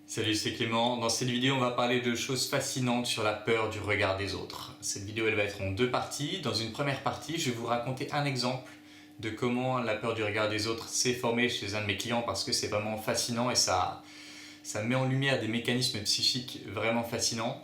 Salut, c'est Clément. Dans cette vidéo, on va parler de choses fascinantes sur la peur du regard des autres. Cette vidéo, elle va être en deux parties. Dans une première partie, je vais vous raconter un exemple de comment la peur du regard des autres s'est formée chez un de mes clients parce que c'est vraiment fascinant et ça met en lumière des mécanismes psychiques vraiment fascinants.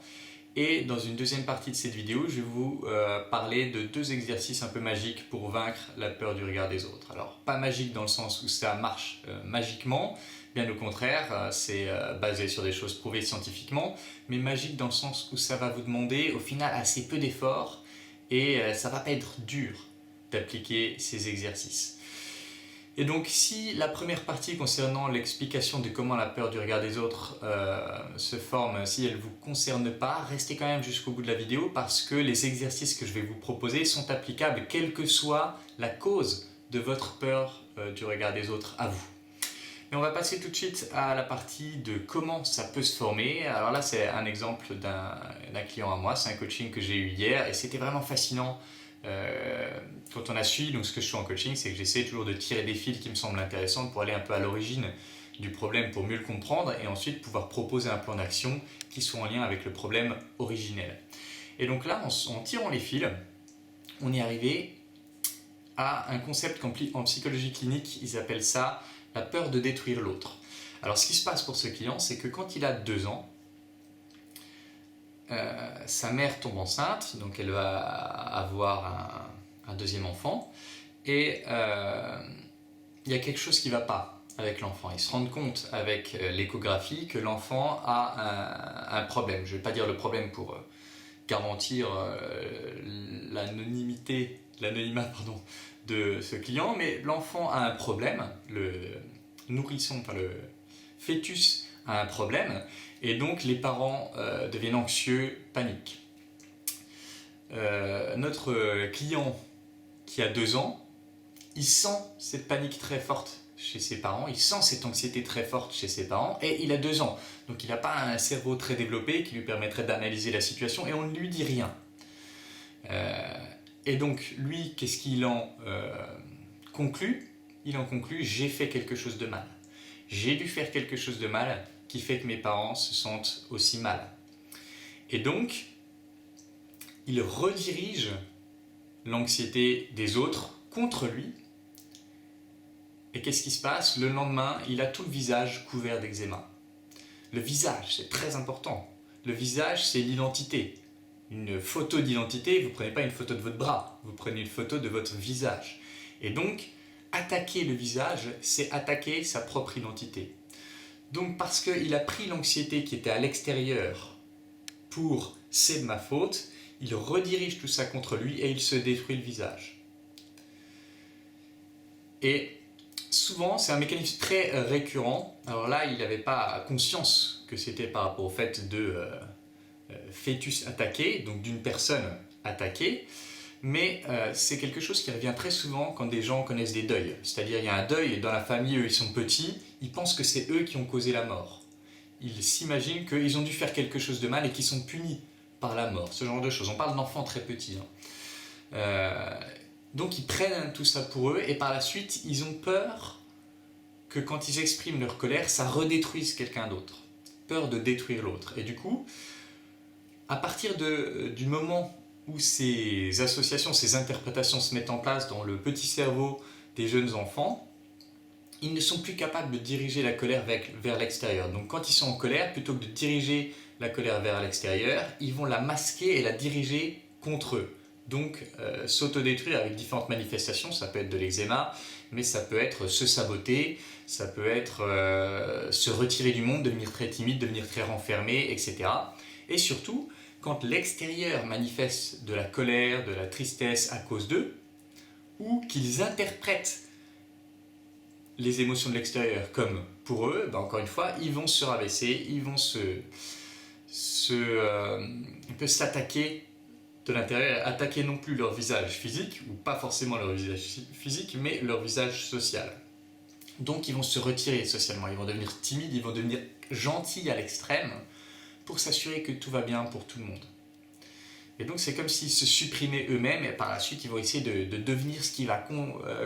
Et dans une deuxième partie de cette vidéo, je vais vous parler de deux exercices un peu magiques pour vaincre la peur du regard des autres. Alors, pas magique dans le sens où ça marche magiquement, bien au contraire, c'est basé sur des choses prouvées scientifiquement, mais magique dans le sens où ça va vous demander au final assez peu d'efforts et ça va pas être dur d'appliquer ces exercices. Et donc, si la première partie concernant l'explication de comment la peur du regard des autres se forme, si elle ne vous concerne pas, restez quand même jusqu'au bout de la vidéo parce que les exercices que je vais vous proposer sont applicables quelle que soit la cause de votre peur du regard des autres à vous. Et on va passer tout de suite à la partie de comment ça peut se former. Alors là, c'est un exemple d'un client à moi, c'est un coaching que j'ai eu hier et c'était vraiment fascinant. Quand on a suivi, donc ce que je fais en coaching, c'est que j'essaie toujours de tirer des fils qui me semblent intéressants pour aller un peu à l'origine du problème pour mieux le comprendre et ensuite pouvoir proposer un plan d'action qui soit en lien avec le problème originel. Et donc là, en tirant les fils, on est arrivé à un concept en psychologie clinique, ils appellent ça la peur de détruire l'autre. Alors ce qui se passe pour ce client, c'est que quand il a 2 ans, sa mère tombe enceinte, donc elle va avoir un deuxième enfant, et il y a quelque chose qui ne va pas avec l'enfant. Ils se rendent compte avec l'échographie que l'enfant a un problème. Je ne vais pas dire le problème pour garantir l'anonymat de ce client, mais l'enfant a un problème, le nourrisson, enfin le fœtus a un problème, et donc les parents deviennent anxieux, paniquent. Notre client qui a 2 ans, il sent cette panique très forte chez ses parents, il sent cette anxiété très forte chez ses parents, et il a 2 ans. Donc il n'a pas un cerveau très développé qui lui permettrait d'analyser la situation, et on ne lui dit rien. Et donc lui, qu'est-ce qu'il en conclut ? Il en conclut, j'ai fait quelque chose de mal. J'ai dû faire quelque chose de mal qui fait que mes parents se sentent aussi mal. Et donc, il redirige l'anxiété des autres contre lui. Et qu'est-ce qui se passe ? Le lendemain, il a tout le visage couvert d'eczéma. Le visage, c'est très important. Le visage, c'est l'identité. Une photo d'identité, vous ne prenez pas une photo de votre bras, vous prenez une photo de votre visage. Et donc, attaquer le visage, c'est attaquer sa propre identité. Donc parce qu'il a pris l'anxiété qui était à l'extérieur pour « c'est de ma faute », il redirige tout ça contre lui et il se détruit le visage. Et souvent, c'est un mécanisme très récurrent. Alors là, il n'avait pas conscience que c'était par rapport au fait de fœtus attaqué, donc d'une personne attaquée, mais c'est quelque chose qui revient très souvent quand des gens connaissent des deuils. C'est-à-dire, il y a un deuil et dans la famille, eux, ils sont petits, ils pensent que c'est eux qui ont causé la mort. Ils s'imaginent qu'ils ont dû faire quelque chose de mal et qu'ils sont punis par la mort, ce genre de choses. On parle d'enfants très petits. Donc ils prennent tout ça pour eux et par la suite, ils ont peur que quand ils expriment leur colère, ça redétruise quelqu'un d'autre. Peur de détruire l'autre. Et du coup, à partir du moment où ces associations, ces interprétations se mettent en place dans le petit cerveau des jeunes enfants, ils ne sont plus capables de diriger la colère vers l'extérieur. Donc quand ils sont en colère, plutôt que de diriger la colère vers l'extérieur, ils vont la masquer et la diriger contre eux. Donc s'autodétruire avec différentes manifestations, ça peut être de l'eczéma, mais ça peut être se saboter, ça peut être se retirer du monde, devenir très timide, devenir très renfermé, etc. Et surtout, quand l'extérieur manifeste de la colère, de la tristesse à cause d'eux, ou qu'ils interprètent les émotions de l'extérieur comme pour eux, ben encore une fois, ils vont se rabaisser, ils vont un peu s'attaquer de l'intérieur, attaquer non plus leur visage physique, ou pas forcément leur visage physique, mais leur visage social. Donc ils vont se retirer socialement, ils vont devenir timides, ils vont devenir gentils à l'extrême, pour s'assurer que tout va bien pour tout le monde. Et donc c'est comme s'ils se supprimaient eux-mêmes et par la suite ils vont essayer de devenir ce qui va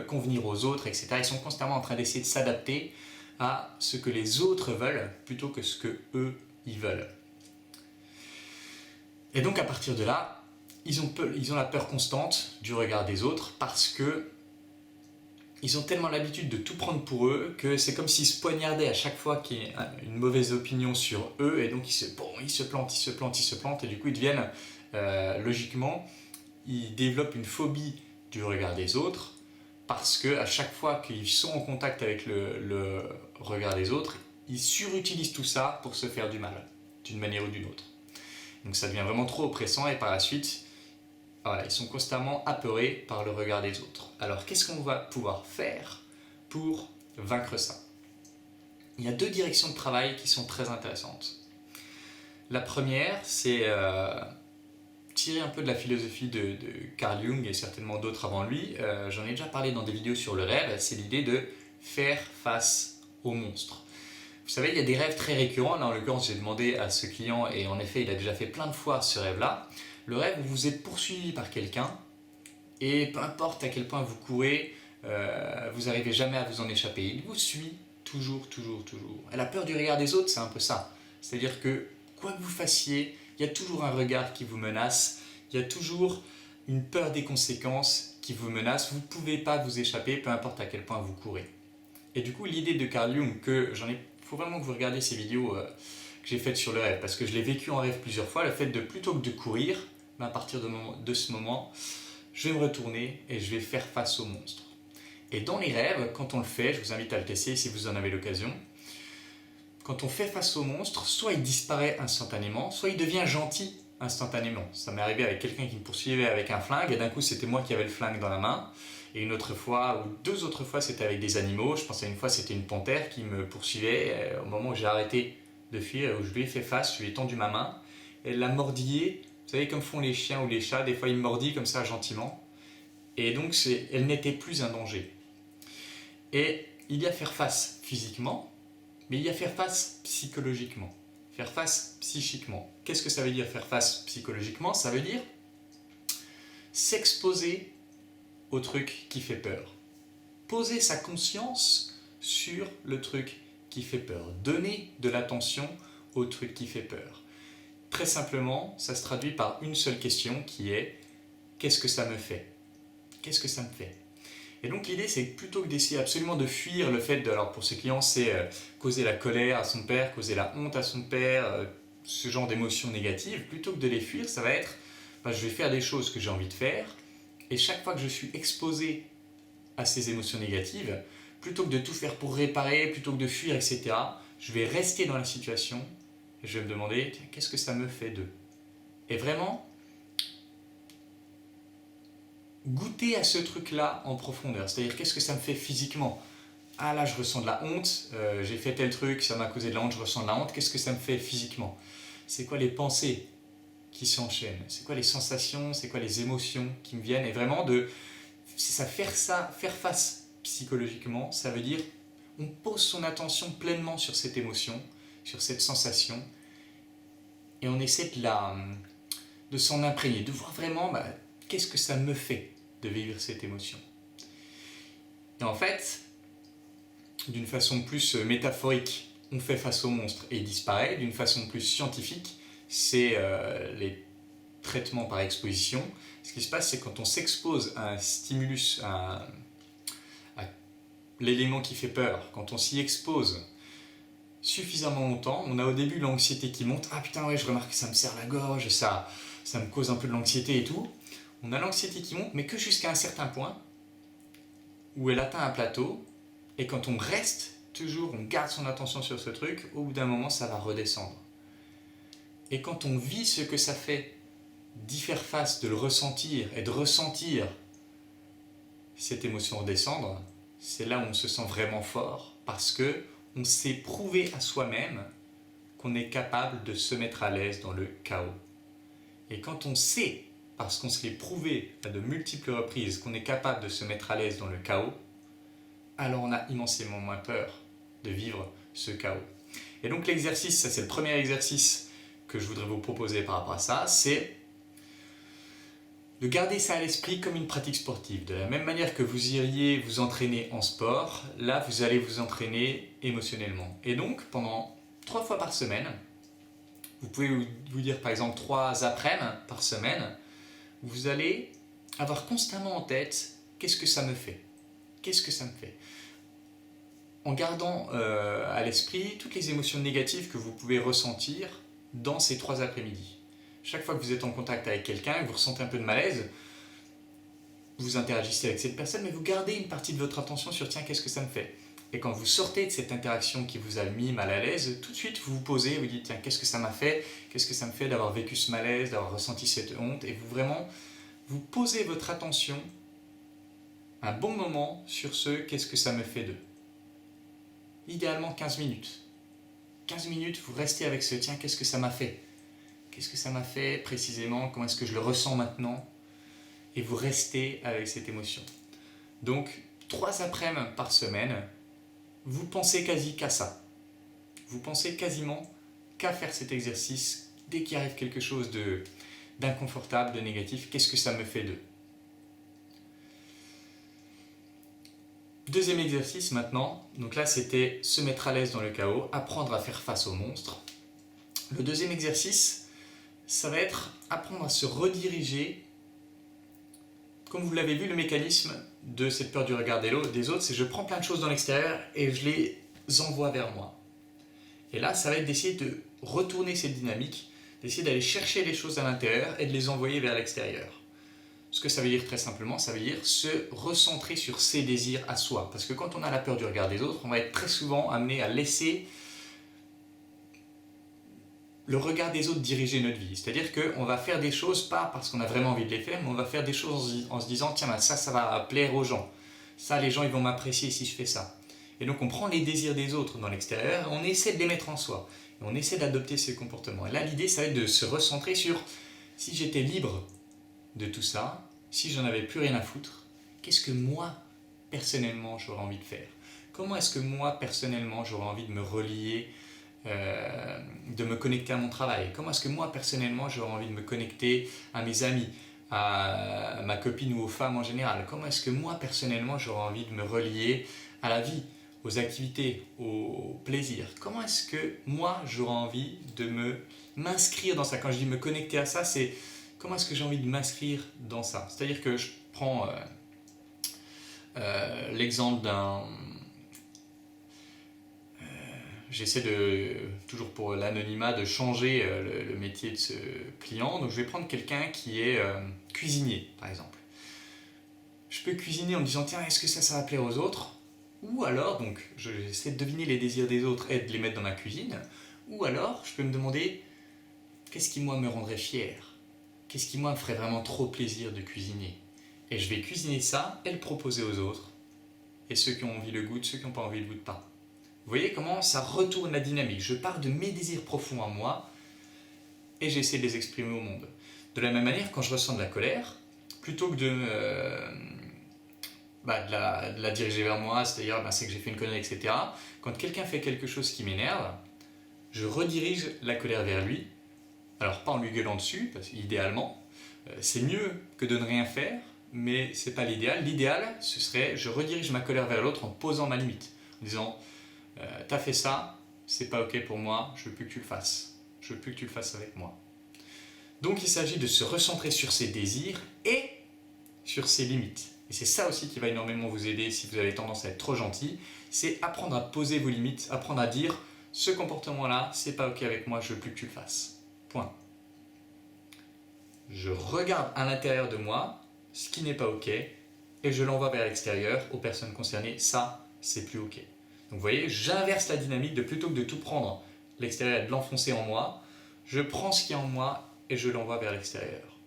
convenir aux autres, etc. Ils sont constamment en train d'essayer de s'adapter à ce que les autres veulent plutôt que ce que eux ils veulent. Et donc à partir de là, ils ont la peur constante du regard des autres parce que ils ont tellement l'habitude de tout prendre pour eux que c'est comme s'ils se poignardaient à chaque fois qu'il y a une mauvaise opinion sur eux, et donc ils se plantent et du coup ils deviennent logiquement, ils développent une phobie du regard des autres parce que à chaque fois qu'ils sont en contact avec le regard des autres, ils surutilisent tout ça pour se faire du mal d'une manière ou d'une autre. Donc ça devient vraiment trop oppressant et par la suite, voilà, ils sont constamment apeurés par le regard des autres. Alors qu'est-ce qu'on va pouvoir faire pour vaincre ça? Il y a 2 directions de travail qui sont très intéressantes. La première, c'est tirer un peu de la philosophie de Carl Jung et certainement d'autres avant lui. J'en ai déjà parlé dans des vidéos sur le rêve, c'est l'idée de faire face au monstre. Vous savez, il y a des rêves très récurrents. Là, en l'occurrence, j'ai demandé à ce client, et en effet, il a déjà fait plein de fois ce rêve-là. Le rêve où vous êtes poursuivi par quelqu'un, et peu importe à quel point vous courez, vous n'arrivez jamais à vous en échapper. Il vous suit toujours. Et la peur du regard des autres, c'est un peu ça. C'est-à-dire que, quoi que vous fassiez, il y a toujours un regard qui vous menace, il y a toujours une peur des conséquences qui vous menace. Vous ne pouvez pas vous échapper, peu importe à quel point vous courez. Et du coup, l'idée de Carl Jung, faut vraiment que vous regardiez ces vidéos que j'ai faites sur le rêve, parce que je l'ai vécu en rêve plusieurs fois, le fait de, plutôt que de courir, à partir de ce moment, je vais me retourner et je vais faire face au monstre. Et dans les rêves, quand on le fait, je vous invite à le tester si vous en avez l'occasion, quand on fait face au monstre, soit il disparaît instantanément, soit il devient gentil instantanément. Ça m'est arrivé avec quelqu'un qui me poursuivait avec un flingue, et d'un coup c'était moi qui avais le flingue dans la main. Et une autre fois, ou 2 autres fois, c'était avec des animaux. Je pense à une fois, c'était une panthère qui me poursuivait. Au moment où j'ai arrêté de fuir, où je lui ai fait face, je lui ai tendu ma main. Elle l'a mordillé. Vous savez, comme font les chiens ou les chats, des fois ils mordillent comme ça gentiment. Et donc, elle n'était plus un danger. Et il y a faire face physiquement, mais il y a faire face psychologiquement. Faire face psychiquement. Qu'est-ce que ça veut dire faire face psychologiquement? Ça veut dire s'exposer au truc qui fait peur. Poser sa conscience sur le truc qui fait peur. Donner de l'attention au truc qui fait peur. Très simplement, ça se traduit par une seule question qui est « Qu'est-ce que ça me fait ?» Qu'est-ce que ça me fait? Et donc l'idée, c'est plutôt que d'essayer absolument de fuir le fait de... Alors pour ce client, c'est causer la colère à son père, causer la honte à son père, ce genre d'émotions négatives. Plutôt que de les fuir, ça va être je vais faire des choses que j'ai envie de faire, et chaque fois que je suis exposé à ces émotions négatives, plutôt que de tout faire pour réparer, plutôt que de fuir, etc., je vais rester dans la situation et je vais me demander qu'est-ce que ça me fait d'eux. Et vraiment, goûter à ce truc-là en profondeur, c'est-à-dire qu'est-ce que ça me fait physiquement. Ah là, je ressens de la honte, j'ai fait tel truc, ça m'a causé de la honte, je ressens de la honte, qu'est-ce que ça me fait physiquement? C'est quoi les pensées qui s'enchaînent? C'est quoi les sensations? C'est quoi les émotions qui me viennent? Et vraiment, faire face psychologiquement, ça veut dire on pose son attention pleinement sur cette émotion, sur cette sensation, et on essaie de s'en imprégner, de voir vraiment qu'est-ce que ça me fait de vivre cette émotion. Et en fait, d'une façon plus métaphorique, on fait face au monstre et il disparaît. D'une façon plus scientifique, c'est les traitements par exposition. Ce qui se passe, c'est quand on s'expose à un stimulus, à l'élément qui fait peur, quand on s'y expose suffisamment longtemps, on a au début l'anxiété qui monte. Ah putain, ouais, je remarque que ça me serre la gorge, ça me cause un peu de l'anxiété et tout. On a l'anxiété qui monte, mais que jusqu'à un certain point où elle atteint un plateau, et quand on reste toujours, on garde son attention sur ce truc, au bout d'un moment, ça va redescendre. Et quand on vit ce que ça fait d'y faire face, de le ressentir et de ressentir cette émotion redescendre, c'est là où on se sent vraiment fort, parce que on s'est prouvé à soi-même qu'on est capable de se mettre à l'aise dans le chaos. Et quand on sait, parce qu'on se l'est prouvé à de multiples reprises, qu'on est capable de se mettre à l'aise dans le chaos, alors on a immensément moins peur de vivre ce chaos. Et donc l'exercice, ça c'est le premier exercice que je voudrais vous proposer par rapport à ça, c'est, vous savez, de garder ça à l'esprit comme une pratique sportive. De la même manière que vous iriez vous entraîner en sport, là vous allez vous entraîner émotionnellement. Et donc pendant 3 fois par semaine, vous pouvez vous dire par exemple 3 après-midi par semaine, vous allez avoir constamment en tête qu'est-ce que ça me fait. Qu'est-ce que ça me fait? En gardant à l'esprit toutes les émotions négatives que vous pouvez ressentir dans ces 3 après-midi. Chaque fois que vous êtes en contact avec quelqu'un et que vous ressentez un peu de malaise, vous interagissez avec cette personne, mais vous gardez une partie de votre attention sur tiens, qu'est-ce que ça me fait? Et quand vous sortez de cette interaction qui vous a mis mal à l'aise, tout de suite vous vous posez, vous dites tiens, qu'est-ce que ça m'a fait? Qu'est-ce que ça me fait d'avoir vécu ce malaise, d'avoir ressenti cette honte? Et vous posez votre attention un bon moment sur ce qu'est-ce que ça me fait d'eux. Idéalement 15 minutes. 15 minutes, vous restez avec ce tiens, qu'est-ce que ça m'a fait? Qu'est-ce que ça m'a fait précisément? Comment est-ce que je le ressens maintenant? Et vous restez avec cette émotion. Donc, 3 après-midi par semaine, vous pensez quasi qu'à ça. Vous pensez quasiment qu'à faire cet exercice dès qu'il arrive quelque chose d'inconfortable, de négatif. Qu'est-ce que ça me fait d'eux? Deuxième exercice maintenant. Donc là, c'était se mettre à l'aise dans le chaos, apprendre à faire face au monstre. Le deuxième exercice, ça va être apprendre à se rediriger. Comme vous l'avez vu, le mécanisme de cette peur du regard des autres, c'est je prends plein de choses dans l'extérieur et je les envoie vers moi. Et là, ça va être d'essayer de retourner cette dynamique, d'essayer d'aller chercher les choses à l'intérieur et de les envoyer vers l'extérieur. Ce que ça veut dire très simplement, ça veut dire se recentrer sur ses désirs à soi. Parce que quand on a la peur du regard des autres, on va être très souvent amené à laisser le regard des autres diriger notre vie. C'est-à-dire qu'on va faire des choses, pas parce qu'on a vraiment envie de les faire, mais on va faire des choses en se disant tiens, ben ça va plaire aux gens. Ça, les gens, ils vont m'apprécier si je fais ça. Et donc on prend les désirs des autres dans l'extérieur, on essaie de les mettre en soi. Et on essaie d'adopter ces comportements. Et là, l'idée, ça va être de se recentrer sur si j'étais libre de tout ça, si j'en avais plus rien à foutre, qu'est-ce que moi, personnellement, j'aurais envie de faire? Comment est-ce que moi, personnellement, j'aurais envie de me relier, de me connecter à mon travail? Comment est-ce que moi, personnellement, j'aurais envie de me connecter à mes amis, à ma copine ou aux femmes en général? Comment est-ce que moi, personnellement, j'aurais envie de me relier à la vie, aux activités, au plaisir? Comment est-ce que moi, j'aurais envie de m'inscrire dans ça? Quand je dis me connecter à ça, c'est comment est-ce que j'ai envie de m'inscrire dans ça? C'est-à-dire que je prends l'exemple d'un... J'essaie toujours pour l'anonymat, de changer le métier de ce client. Donc je vais prendre quelqu'un qui est cuisinier, par exemple. Je peux cuisiner en me disant, tiens, est-ce que ça va plaire aux autres? Ou alors, donc j'essaie de deviner les désirs des autres et de les mettre dans ma cuisine. Ou alors, je peux me demander, qu'est-ce qui, moi, me rendrait fier? Qu'est-ce qui, moi, me ferait vraiment trop plaisir de cuisiner? Et je vais cuisiner ça et le proposer aux autres. Et ceux qui ont envie le goûtent, ceux qui n'ont pas envie le goûtent pas. Vous voyez comment ça retourne la dynamique. Je pars de mes désirs profonds en moi et j'essaie de les exprimer au monde. De la même manière, quand je ressens de la colère, plutôt que de la diriger vers moi, c'est-à-dire c'est que j'ai fait une connerie, etc. Quand quelqu'un fait quelque chose qui m'énerve, je redirige la colère vers lui. Alors pas en lui gueulant dessus, parce qu'idéalement, c'est mieux que de ne rien faire, mais c'est pas l'idéal. L'idéal, ce serait, je redirige ma colère vers l'autre en posant ma limite, en disant, t'as fait ça, c'est pas ok pour moi, je veux plus que tu le fasses. Je veux plus que tu le fasses avec moi. Donc il s'agit de se recentrer sur ses désirs et sur ses limites. Et c'est ça aussi qui va énormément vous aider si vous avez tendance à être trop gentil, c'est apprendre à poser vos limites, apprendre à dire, ce comportement-là, c'est pas ok avec moi, je veux plus que tu le fasses. Point. Je regarde à l'intérieur de moi ce qui n'est pas ok et je l'envoie vers l'extérieur aux personnes concernées. Ça, c'est plus ok. Donc vous voyez, j'inverse la dynamique de plutôt que de tout prendre l'extérieur et de l'enfoncer en moi, je prends ce qui est en moi et je l'envoie vers l'extérieur.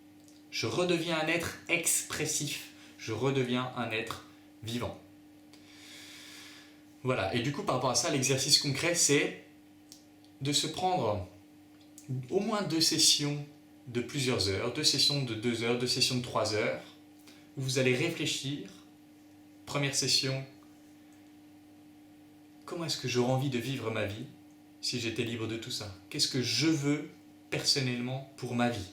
Je redeviens un être expressif, je redeviens un être vivant. Voilà, et du coup par rapport à ça, l'exercice concret, c'est de se prendre au moins 2 sessions de plusieurs heures, 2 sessions de 2 heures, 2 sessions de 3 heures, où vous allez réfléchir. Première session, comment est-ce que j'aurais envie de vivre ma vie si j'étais libre de tout ça? Qu'est-ce que je veux personnellement pour ma vie?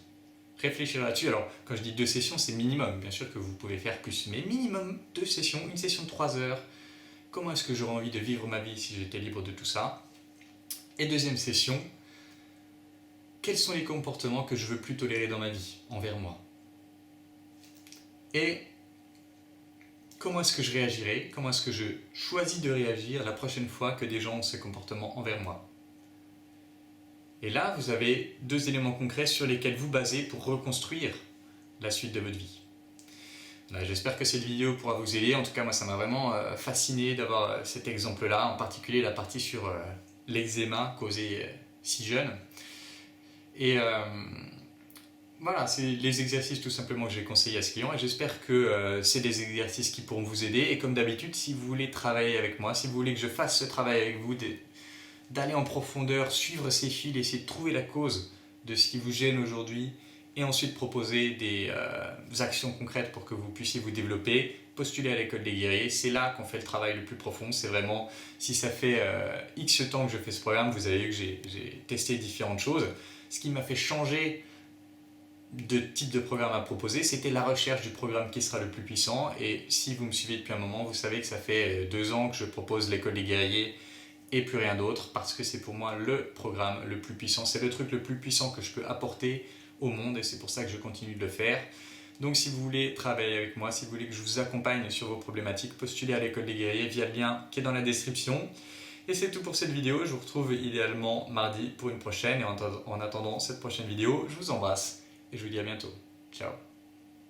réfléchir là-dessus. Alors, quand je dis 2 sessions, c'est minimum. Bien sûr que vous pouvez faire plus, mais minimum 2 sessions, une session de 3 heures. Comment est-ce que j'aurais envie de vivre ma vie si j'étais libre de tout ça? Et deuxième session, quels sont les comportements que je veux plus tolérer dans ma vie, envers moi? Et comment est-ce que je réagirai? Comment est-ce que je choisis de réagir la prochaine fois que des gens ont ce comportement envers moi? Et là, vous avez 2 éléments concrets sur lesquels vous basez pour reconstruire la suite de votre vie. J'espère que cette vidéo pourra vous aider. En tout cas, moi, ça m'a vraiment fasciné d'avoir cet exemple-là, en particulier la partie sur l'eczéma causé si jeune. Et voilà, c'est les exercices tout simplement que j'ai conseillé à ce client et j'espère que c'est des exercices qui pourront vous aider. Et comme d'habitude, si vous voulez travailler avec moi, si vous voulez que je fasse ce travail avec vous, d'aller en profondeur, suivre ces fils, essayer de trouver la cause de ce qui vous gêne aujourd'hui et ensuite proposer des actions concrètes pour que vous puissiez vous développer, postulez à l'école des guerriers. C'est là qu'on fait le travail le plus profond. C'est vraiment, si ça fait X temps que je fais ce programme, vous avez vu que j'ai testé différentes choses. Ce qui m'a fait changer de type de programme à proposer, c'était la recherche du programme qui sera le plus puissant. Et si vous me suivez depuis un moment, vous savez que ça fait 2 ans que je propose l'école des guerriers et plus rien d'autre, parce que c'est pour moi le programme le plus puissant. C'est le truc le plus puissant que je peux apporter au monde et c'est pour ça que je continue de le faire. Donc si vous voulez travailler avec moi, si vous voulez que je vous accompagne sur vos problématiques, postulez à l'école des guerriers via le lien qui est dans la description. Et c'est tout pour cette vidéo. Je vous retrouve idéalement mardi pour une prochaine. Et en attendant cette prochaine vidéo, je vous embrasse et je vous dis à bientôt. Ciao.